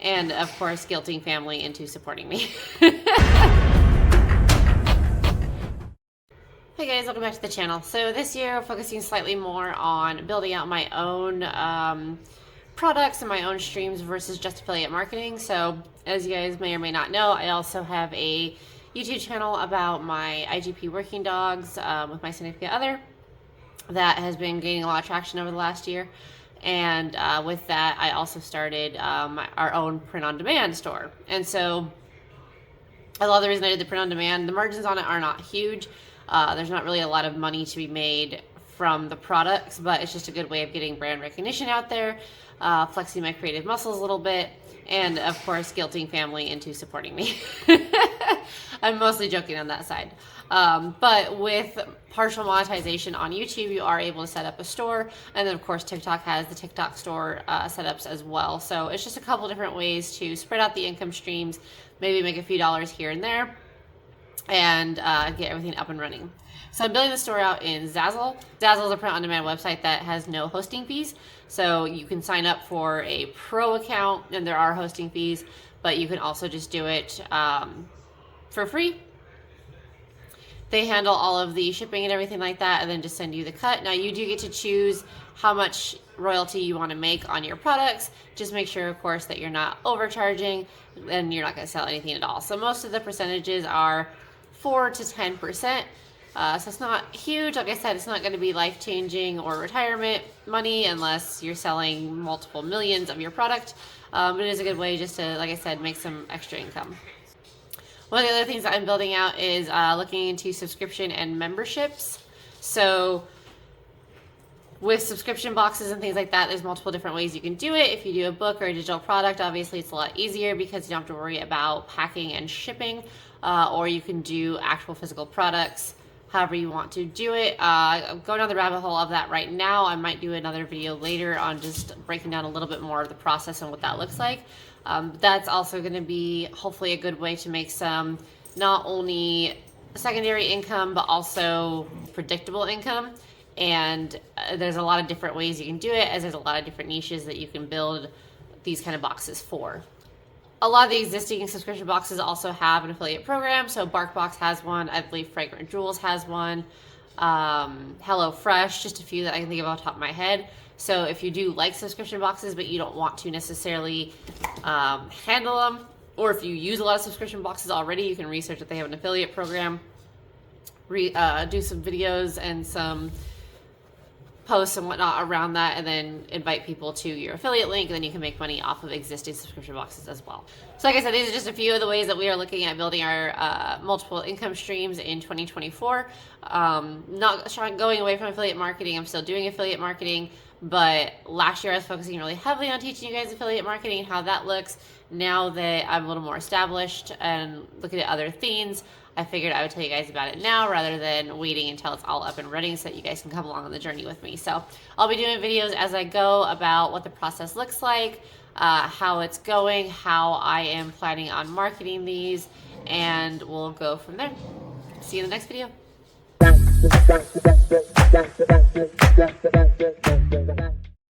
and of course guilting family into supporting me. Hey guys, welcome back to the channel. So this year I'm focusing slightly more on building out my own products and my own streams versus just affiliate marketing. So as you guys may or may not know, I also have a YouTube channel about my IGP working dogs with my significant other that has been gaining a lot of traction over the last year. And with that, I also started our own print-on-demand store. And so a lot of the reason I did the print-on-demand, the margins on it are not huge. There's not really a lot of money to be made from the products, but it's just a good way of getting brand recognition out there, flexing my creative muscles a little bit, and of course guilting family into supporting me. I'm mostly joking on that side. But with partial monetization on YouTube, you are able to set up a store. And then of course TikTok has the TikTok store setups as well. So it's just a couple different ways to spread out the income streams, maybe make a few dollars here and there, and get everything up and running. So I'm building the store out in Zazzle. Zazzle is a print-on-demand website that has no hosting fees. So you can sign up for a pro account and there are hosting fees, but you can also just do it for free. They handle all of the shipping and everything like that and then just send you the cut. Now you do get to choose how much royalty you want to make on your products. Just make sure, of course, that you're not overcharging and you're not going to sell anything at all. So most of the percentages are 4 to 10%. So it's not huge. Like I said, it's not going to be life-changing or retirement money unless you're selling multiple millions of your product. But it is a good way just to, like I said, make some extra income. One of the other things that I'm building out is looking into subscription and memberships. So with subscription boxes and things like that, there's multiple different ways you can do it. If you do a book or a digital product, obviously it's a lot easier because you don't have to worry about packing and shipping, or you can do actual physical products, however you want to do it. I'm going down the rabbit hole of that right now. I might do another video later on just breaking down a little bit more of the process and what that looks like. That's also going to be hopefully a good way to make some not only secondary income, but also predictable income. And there's a lot of different ways you can do it, as there's a lot of different niches that you can build these kind of boxes for. A lot of the existing subscription boxes also have an affiliate program. So BarkBox has one. I believe Fragrant Jewels has one. HelloFresh, just a few that I can think of off the top of my head. So if you do like subscription boxes, but you don't want to necessarily handle them, or if you use a lot of subscription boxes already, you can research if they have an affiliate program, do some videos and some posts and whatnot around that, and then invite people to your affiliate link, and then you can make money off of existing subscription boxes as well. So like I said, these are just a few of the ways that we are looking at building our multiple income streams in 2024. Not going away from affiliate marketing. I'm still doing affiliate marketing, but last year I was focusing really heavily on teaching you guys affiliate marketing and how that looks. Now that I'm a little more established and looking at other things, I figured I would tell you guys about it now rather than waiting until it's all up and running so that you guys can come along on the journey with me. So I'll be doing videos as I go about what the process looks like, how it's going, how I am planning on marketing these, and we'll go from there. See you in the next video.